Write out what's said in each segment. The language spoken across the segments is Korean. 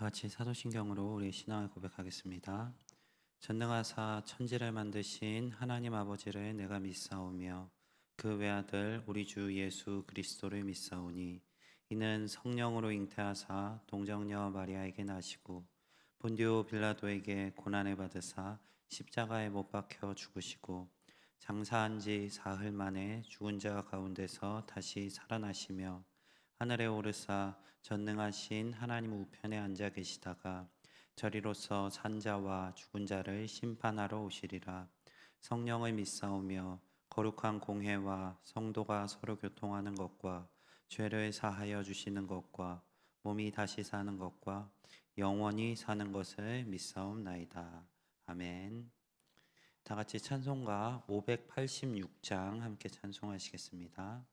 같이 사도신경으로 우리 신앙을 고백하겠습니다. 전능하사 천지를 만드신 하나님 아버지를 내가 믿사오며 그 외아들 우리 주 예수 그리스도를 믿사오니 이는 성령으로 잉태하사 동정녀 마리아에게 나시고 본디오 빌라도에게 고난을 받으사 십자가에 못 박혀 죽으시고 장사한 지 사흘 만에 죽은 자 가운데서 다시 살아나시며 하늘에 오르사 전능하신 하나님 우편에 앉아 계시다가 저리로서 산자와 죽은 자를 심판하러 오시리라. 성령을 믿사오며 거룩한 공회와 성도가 서로 교통하는 것과 죄를 사하여 주시는 것과 몸이 다시 사는 것과 영원히 사는 것을 믿사옵나이다. 아멘. 다 같이 찬송가 586장 함께 찬송하시겠습니다.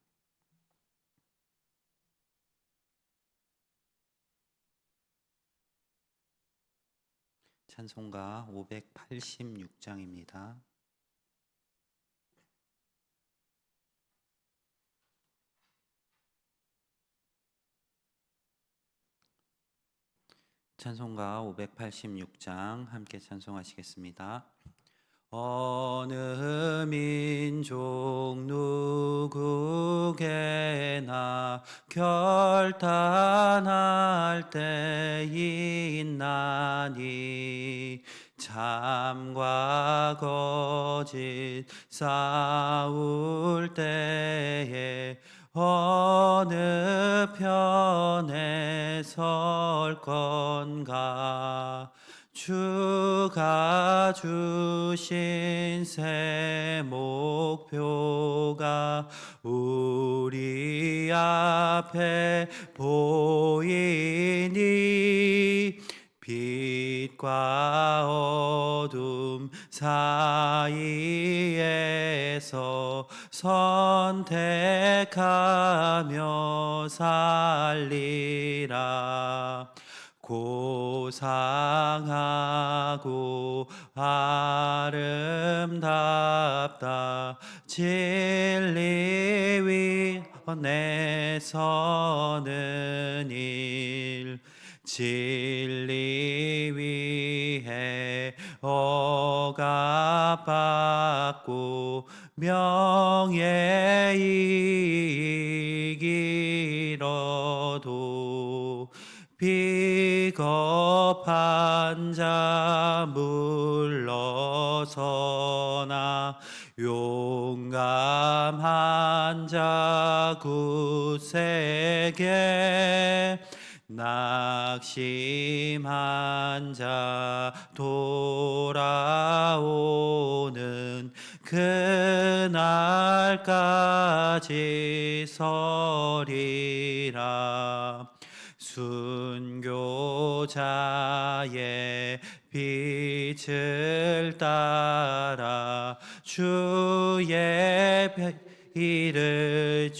찬송가 586장입니다. 찬송가 586장 함께 찬송하시겠습니다. 어느 민족 누구게나 결단할 때 있나니 참과 거짓 싸울 때에 어느 편에 설 건가 주가 주신 새 목표가 우리 앞에 보이니 빛과 어둠 사이에서 선택하며 살리라. 고상하고 아름답다 진리 위에 서는 일 진리 위에 억압받고 명예 이기러도 비겁한 자 물러서나 용감한 자 굳세게 낙심한 자 돌아오는 그날까지 서리라. 순교자의 빛을 따라 주의 일을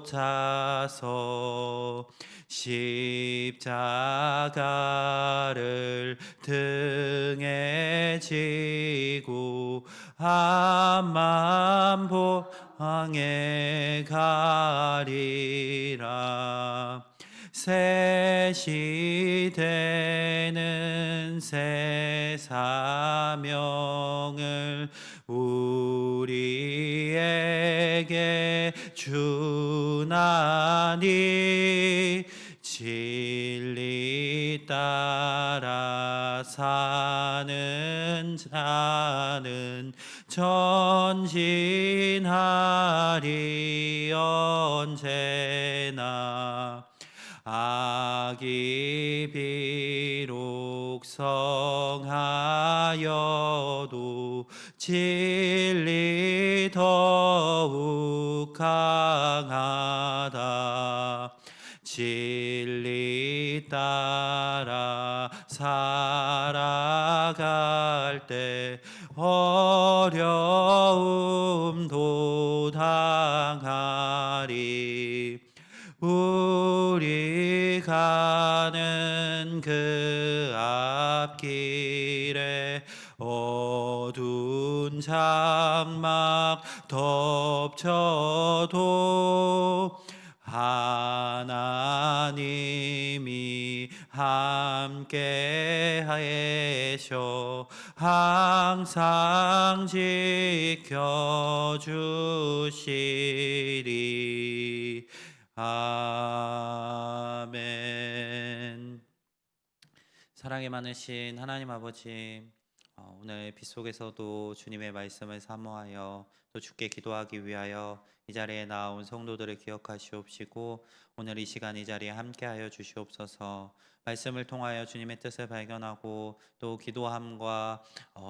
쫓아서 십자가를 등에 지고 암만 보항에 가리라. 새 시대는 새 사명을 우리에게 주나니 진리 따라 사는 자는 전진하리 언제나. 악이 비록 성하여도 진리 더욱 강하다. 진리 따라 살아갈 때 어려움도 당하리. 우리 가는 그 앞길에 어두운 장막 덮쳐도 하나님이 함께 하셔 항상 지켜주시리. 아멘. 사랑이 많으신 하나님 아버지, 오늘 빛 속에서도 주님의 말씀을 사모하여 또 주께 기도하기 위하여 이 자리에 나온 성도들을 기억하시옵시고, 오늘 이 시간 이 자리에 함께하여 주시옵소서. 말씀을 통하여 주님의 뜻을 발견하고 또 기도함과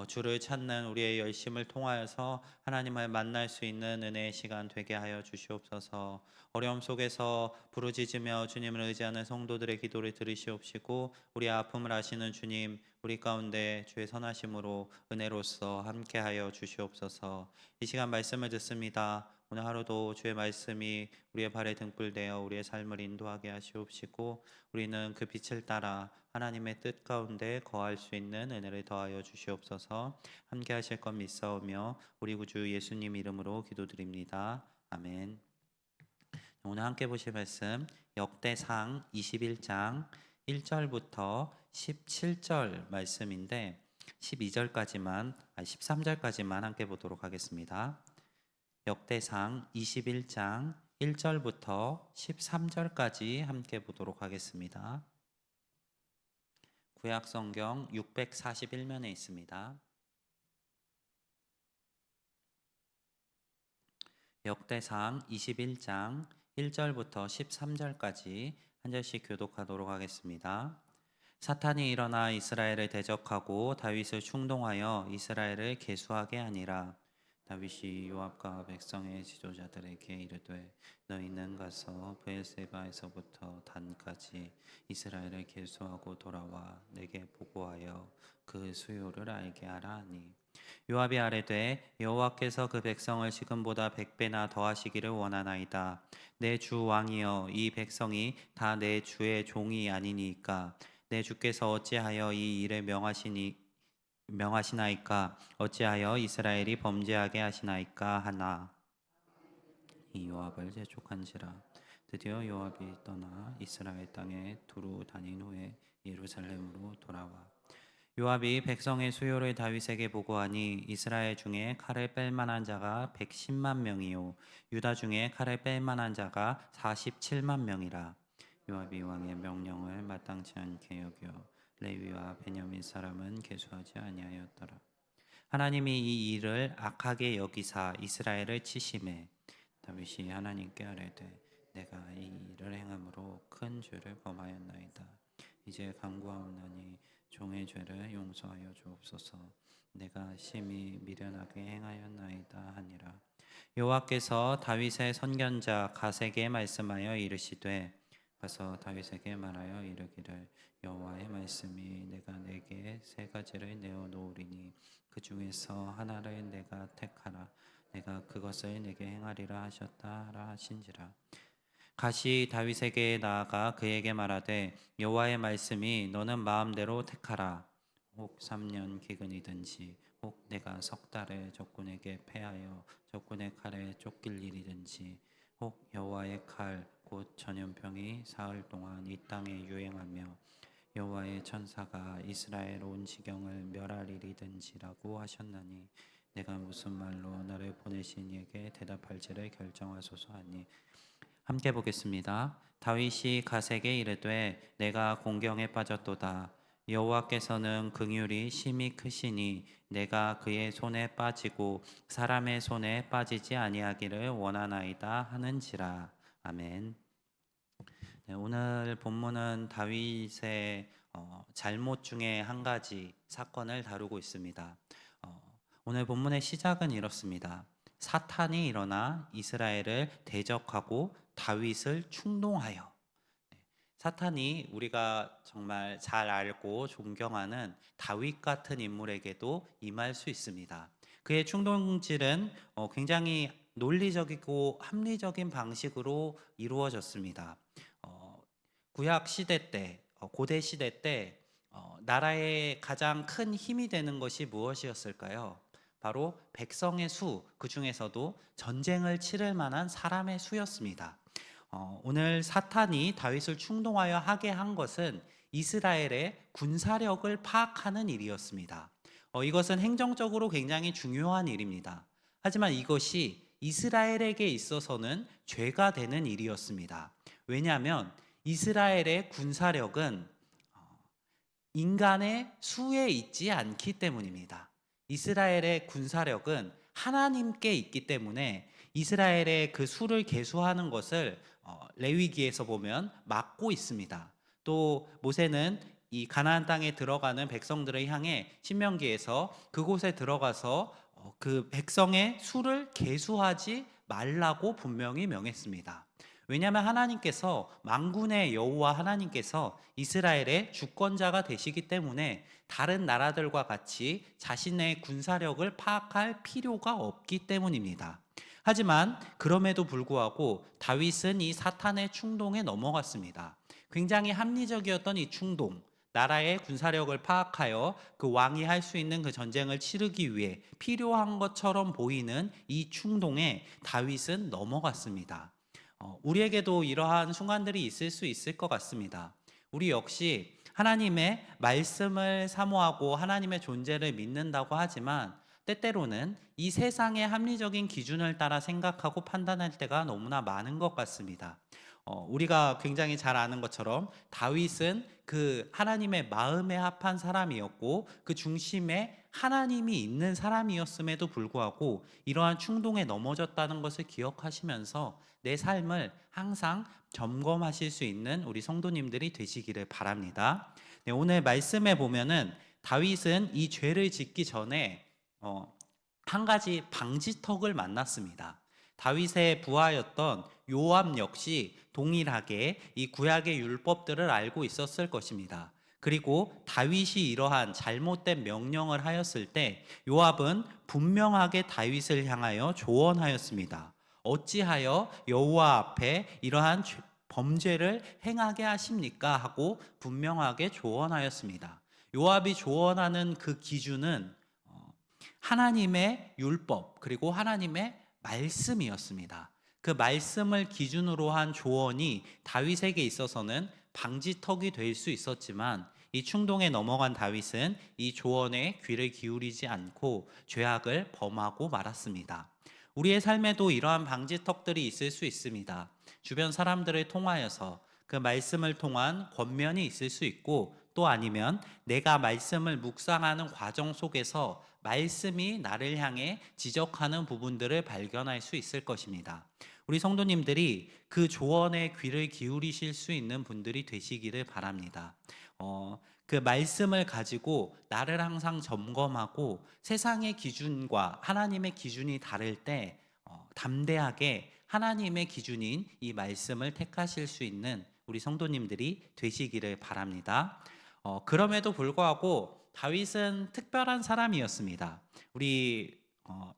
주를 찾는 우리의 열심을 통하여서 하나님을 만날 수 있는 은혜의 시간 되게 하여 주시옵소서. 어려움 속에서 부르짖으며 주님을 의지하는 성도들의 기도를 들으시옵시고, 우리 아픔을 아시는 주님, 우리 가운데 주의 선하심으로 은혜로서 함께하여 주시옵소서. 이 시간 말씀을 듣습니다. 오늘 하루도 주의 말씀이 우리의 발에 등불되어 우리의 삶을 인도하게 하시옵시고, 우리는 그 빛을 따라 하나님의 뜻 가운데 거할 수 있는 은혜를 더하여 주시옵소서. 함께 하실 것 믿사오며 우리 구주 예수님 이름으로 기도드립니다. 아멘. 오늘 함께 보실 말씀 역대상 21장 1절부터 17절 말씀인데 13절까지만 함께 보도록 하겠습니다. 역대상 21장 1절부터 13절까지 함께 보도록 하겠습니다. 구약성경 641면에 있습니다. 역대상 21장 1절부터 13절까지 한 절씩 교독하도록 하겠습니다. 사탄이 일어나 이스라엘을 대적하고 다윗을 충동하여 이스라엘을 계수하게 하니라. 다윗이 요압과 백성의 지도자들에게 이르되 너희는 가서 브엘세바에서부터 단까지 이스라엘을 계수하고 돌아와 내게 보고하여 그 수요를 알게 하라 하니, 요압이 아뢰되 여호와께서 그 백성을 지금보다 100배나 더하시기를 원하나이다. 내 주 왕이여, 이 백성이 다 내 주의 종이 아니니까 내 주께서 어찌하여 이 일을 명하시나이까? 어찌하여 이스라엘이 범죄하게 하시나이까 하나. 이 요압을 재촉한지라. 드디어 요압이 떠나 이스라엘 땅에 두루 다닌 후에 예루살렘으로 돌아와 요압이 백성의 수요를 다윗에게 보고하니, 이스라엘 중에 칼을 뺄 만한 자가 110만 명이요 유다 중에 칼을 뺄 만한 자가 47만 명이라. 요압이 왕의 명령을 마땅치 않게 여겨 레위와 베냐민 사람은 계수하지 아니하였더라. 하나님이 이 일을 악하게 여기사 이스라엘을 치심해 다윗이 하나님께 아뢰되 내가 이 일을 행함으로 큰 죄를 범하였나이다. 이제 간구하옵나니 종의 죄를 용서하여 주옵소서. 내가 심히 미련하게 행하였나이다 하니라. 여호와께서 다윗의 선견자 갓에게 말씀하여 이르시되 가서 다윗에게 말하여 이르기를 여호와의 말씀이 내가 내게 세 가지를 내어 놓으리니 그 중에서 하나를 내가 택하라. 내가 그것을 내게 행하리라 하셨다 하라 하신지라. 갓이 다윗에게 나아가 그에게 말하되 여호와의 말씀이 너는 마음대로 택하라. 혹 3년 기근이든지 혹 내가 석 달을 적군에게 패하여 적군의 칼에 쫓길 일이든지 혹 여호와의 칼 곧 전염병이 사흘 동안 이 땅에 유행하며 여호와의 천사가 이스라엘 온 지경을 멸할 일이든지라고 하셨나니 내가 무슨 말로 나를 보내신 이에게 대답할지를 결정하소서 하니, 함께 보겠습니다. 다윗이 갓에게 이르되 내가 공경에 빠졌도다. 여호와께서는 긍휼이 심히 크시니 내가 그의 손에 빠지고 사람의 손에 빠지지 아니하기를 원하나이다 하는지라. 아멘. 네, 오늘 본문은 다윗의 잘못 중에 한 가지 사건을 다루고 있습니다. 오늘 본문의 시작은 이렇습니다. 사탄이 일어나 이스라엘을 대적하고 다윗을 충동하여. 사탄이 우리가 정말 잘 알고 존경하는 다윗 같은 인물에게도 임할 수 있습니다. 그의 충동질은 굉장히 논리적이고 합리적인 방식으로 이루어졌습니다. 구약 시대 때, 고대 시대 때 나라의 가장 큰 힘이 되는 것이 무엇이었을까요? 바로 백성의 수, 그 중에서도 전쟁을 치를 만한 사람의 수였습니다. 오늘 사탄이 다윗을 충동하여 하게 한 것은 이스라엘의 군사력을 파악하는 일이었습니다. 이것은 행정적으로 굉장히 중요한 일입니다. 하지만 이것이 이스라엘에게 있어서는 죄가 되는 일이었습니다. 왜냐하면 이스라엘의 군사력은 인간의 수에 있지 않기 때문입니다. 이스라엘의 군사력은 하나님께 있기 때문에 이스라엘의 그 수를 계수하는 것을 레위기에서 보면 막고 있습니다. 또 모세는 이 가나안 땅에 들어가는 백성들을 향해 신명기에서 그곳에 들어가서 그 백성의 수를 계수하지 말라고 분명히 명했습니다. 왜냐하면 하나님께서 만군의 여호와 하나님께서 이스라엘의 주권자가 되시기 때문에 다른 나라들과 같이 자신의 군사력을 파악할 필요가 없기 때문입니다. 하지만 그럼에도 불구하고 다윗은 이 사탄의 충동에 넘어갔습니다. 굉장히 합리적이었던 이 충동, 나라의 군사력을 파악하여 그 왕이 할 수 있는 그 전쟁을 치르기 위해 필요한 것처럼 보이는 이 충동에 다윗은 넘어갔습니다. 우리에게도 이러한 순간들이 있을 수 있을 것 같습니다. 우리 역시 하나님의 말씀을 사모하고 하나님의 존재를 믿는다고 하지만 때때로는 이 세상의 합리적인 기준을 따라 생각하고 판단할 때가 너무나 많은 것 같습니다. 우리가 굉장히 잘 아는 것처럼 다윗은 그 하나님의 마음에 합한 사람이었고 그 중심에 하나님이 있는 사람이었음에도 불구하고 이러한 충동에 넘어졌다는 것을 기억하시면서 내 삶을 항상 점검하실 수 있는 우리 성도님들이 되시기를 바랍니다. 네, 오늘 말씀에 보면은 다윗은 이 죄를 짓기 전에 한 가지 방지턱을 만났습니다. 다윗의 부하였던 요압 역시 동일하게 이 구약의 율법들을 알고 있었을 것입니다. 그리고 다윗이 이러한 잘못된 명령을 하였을 때 요압은 분명하게 다윗을 향하여 조언하였습니다. 어찌하여 여호와 앞에 이러한 범죄를 행하게 하십니까? 하고 분명하게 조언하였습니다. 요압이 조언하는 그 기준은 하나님의 율법 그리고 하나님의 말씀이었습니다. 그 말씀을 기준으로 한 조언이 다윗에게 있어서는 방지턱이 될 수 있었지만 이 충동에 넘어간 다윗은 이 조언에 귀를 기울이지 않고 죄악을 범하고 말았습니다. 우리의 삶에도 이러한 방지턱들이 있을 수 있습니다. 주변 사람들을 통하여서 그 말씀을 통한 권면이 있을 수 있고 또 아니면 내가 말씀을 묵상하는 과정 속에서 말씀이 나를 향해 지적하는 부분들을 발견할 수 있을 것입니다. 우리 성도님들이 그 조언에 귀를 기울이실 수 있는 분들이 되시기를 바랍니다. 그 말씀을 가지고 나를 항상 점검하고 세상의 기준과 하나님의 기준이 다를 때 담대하게 하나님의 기준인 이 말씀을 택하실 수 있는 우리 성도님들이 되시기를 바랍니다. 그럼에도 불구하고 다윗은 특별한 사람이었습니다. 우리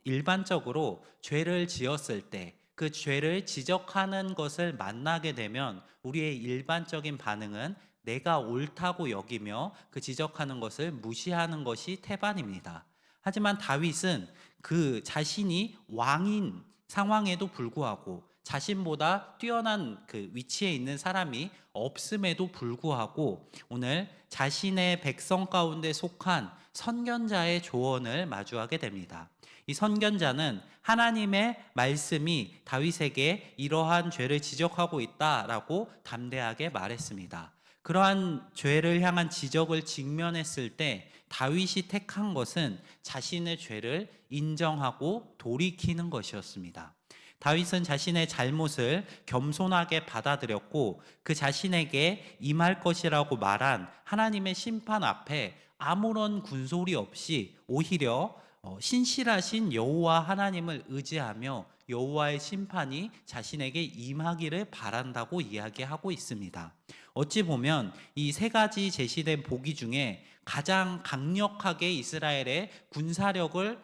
일반적으로 죄를 지었을 때 그 죄를 지적하는 것을 만나게 되면 우리의 일반적인 반응은 내가 옳다고 여기며 그 지적하는 것을 무시하는 것이 태반입니다. 하지만 다윗은 그 자신이 왕인 상황에도 불구하고 자신보다 뛰어난 그 위치에 있는 사람이 없음에도 불구하고 오늘 자신의 백성 가운데 속한 선견자의 조언을 마주하게 됩니다. 이 선견자는 하나님의 말씀이 다윗에게 이러한 죄를 지적하고 있다라고 담대하게 말했습니다. 그러한 죄를 향한 지적을 직면했을 때 다윗이 택한 것은 자신의 죄를 인정하고 돌이키는 것이었습니다. 다윗은 자신의 잘못을 겸손하게 받아들였고 그 자신에게 임할 것이라고 말한 하나님의 심판 앞에 아무런 군소리 없이 오히려 신실하신 여호와 하나님을 의지하며 여호와의 심판이 자신에게 임하기를 바란다고 이야기하고 있습니다. 어찌 보면 이 세 가지 제시된 보기 중에 가장 강력하게 이스라엘의 군사력을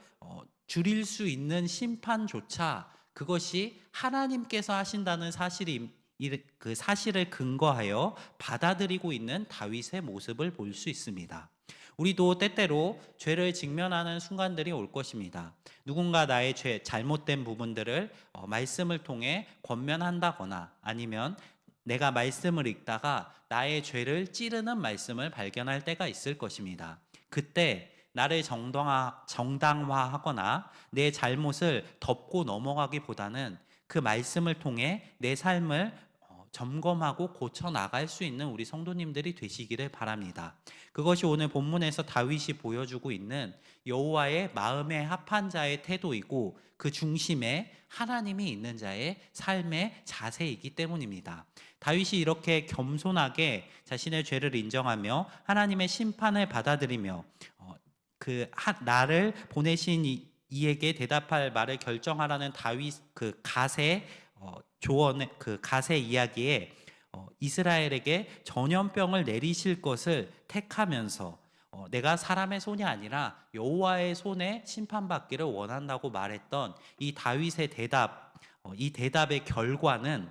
줄일 수 있는 심판조차 그것이 하나님께서 하신다는 그 사실을 근거하여 받아들이고 있는 다윗의 모습을 볼 수 있습니다. 우리도 때때로 죄를 직면하는 순간들이 올 것입니다. 누군가 나의 잘못된 부분들을 말씀을 통해 권면한다거나 아니면 내가 말씀을 읽다가 나의 죄를 찌르는 말씀을 발견할 때가 있을 것입니다. 그때 나를 정당화하거나 내 잘못을 덮고 넘어가기보다는 그 말씀을 통해 내 삶을 점검하고 고쳐 나갈 수 있는 우리 성도님들이 되시기를 바랍니다. 그것이 오늘 본문에서 다윗이 보여주고 있는 여호와의 마음에 합한 자의 태도이고 그 중심에 하나님이 있는 자의 삶의 자세이기 때문입니다. 다윗이 이렇게 겸손하게 자신의 죄를 인정하며 하나님의 심판을 받아들이며 나를 보내신 이에게 대답할 말을 결정하라는 다윗 그 갓의 조언의 그 갓의 이야기에 이스라엘에게 전염병을 내리실 것을 택하면서 내가 사람의 손이 아니라 여호와의 손에 심판받기를 원한다고 말했던 이 다윗의 대답, 이 대답의 결과는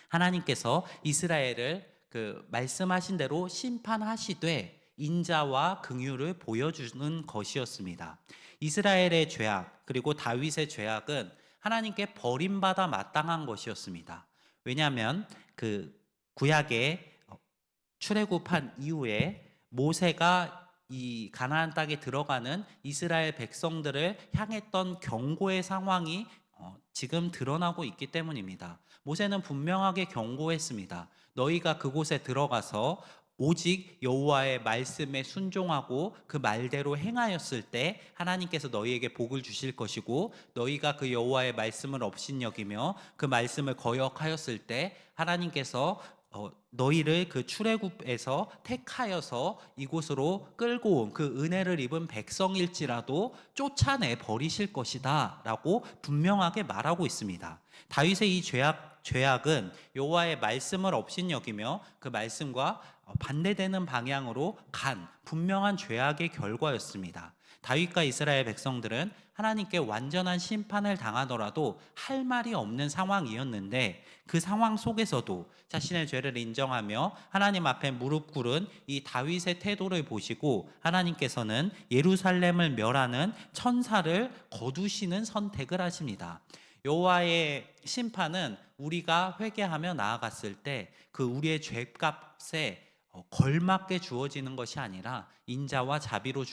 하나님께서 이스라엘을 그 말씀하신 대로 심판하시되 인자와 긍휼을 보여주는 것이었습니다. 이스라엘의 죄악 그리고 다윗의 죄악은 하나님께 버림받아 마땅한 것이었습니다. 왜냐하면 그 구약의 출애굽한 이후에 모세가 이 가나안 땅에 들어가는 이스라엘 백성들을 향했던 경고의 상황이 지금 드러나고 있기 때문입니다. 모세는 분명하게 경고했습니다. 너희가 그곳에 들어가서 오직 여호와의 말씀에 순종하고 그 말대로 행하였을 때 하나님께서 너희에게 복을 주실 것이고, 너희가 그 여호와의 말씀을 업신여기며 그 말씀을 거역하였을 때 하나님께서 너희를 그 출애굽에서 택하여서 이곳으로 끌고 온 그 은혜를 입은 백성일지라도 쫓아내 버리실 것이다 라고 분명하게 말하고 있습니다. 다윗의 이 죄악은 여호와의 말씀을 업신여기며 그 말씀과 반대되는 방향으로 간 분명한 죄악의 결과였습니다. 다윗과 이스라엘 백성들은 하나님께 완전한 심판을 당하더라도 할 말이 없는 상황이었는데, 그 상황 속에서도 자신의 죄를 인정하며 하나님 앞에 무릎 꿇은 이 다윗의 태도를 보시고 하나님께서는 예루살렘을 멸하는 천사를 거두시는 선택을 하십니다. 여호와의 심판은 우리가 회개하며 나아갔을 때 그 우리의 죄값에 걸맞게 주어지는 것이 아니라 인자와 자비로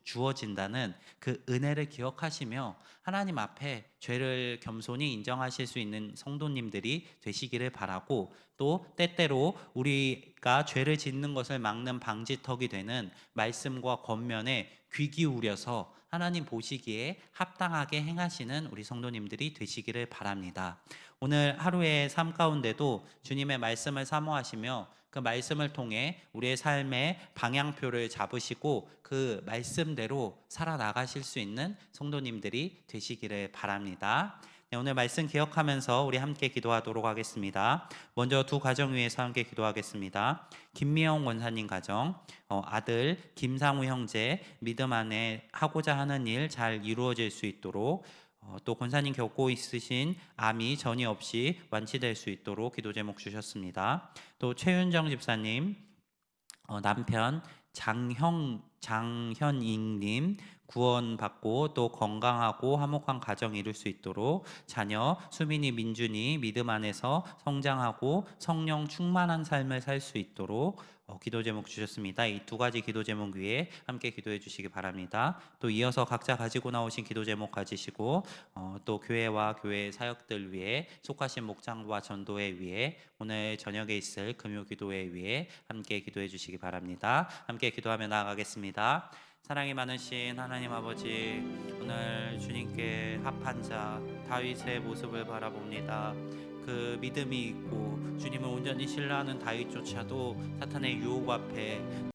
주어진다는 그 은혜를 기억하시며 하나님 앞에 죄를 겸손히 인정하실 수 있는 성도님들이 되시기를 바라고, 또 때때로 우리가 죄를 짓는 것을 막는 방지턱이 되는 말씀과 권면에 귀 기울여서 하나님 보시기에 합당하게 행하시는 우리 성도님들이 되시기를 바랍니다. 오늘 하루의 삶 가운데도 주님의 말씀을 사모하시며 그 말씀을 통해 우리의 삶의 방향표를 잡으시고 그 말씀대로 살아나가실 수 있는 성도님들이 되시기를 바랍니다. 네, 오늘 말씀 기억하면서 우리 함께 기도하도록 하겠습니다. 먼저 두 가정 위해서 함께 기도하겠습니다. 김미영 원사님 가정, 아들 김상우 형제 믿음 안에 하고자 하는 일 잘 이루어질 수 있도록, 또 권사님 겪고 있으신 암이 전이 없이 완치될 수 있도록 기도 제목 주셨습니다. 또 최윤정 집사님, 남편 장현익님 구원받고 또 건강하고 화목한 가정 이룰 수 있도록, 자녀 수민이 민준이 믿음 안에서 성장하고 성령 충만한 삶을 살 수 있도록 기도 제목 주셨습니다. 이 두 가지 기도 제목 위에 함께 기도해 주시기 바랍니다. 또 이어서 각자 가지고 나오신 기도 제목 가지시고 또 교회와 교회 사역들 위해, 속하신 목장과 전도회 위해, 오늘 저녁에 있을 금요 기도회 위해 함께 기도해 주시기 바랍니다. 함께 기도하며 나아가겠습니다. 사랑이 많으신 하나님 아버지, 오늘 주님께 합한 자 다윗의 모습을 바라봅니다. 그 믿음이 있고 주님을 온전히 신뢰하는 다윗조차도 사탄의 유혹 앞에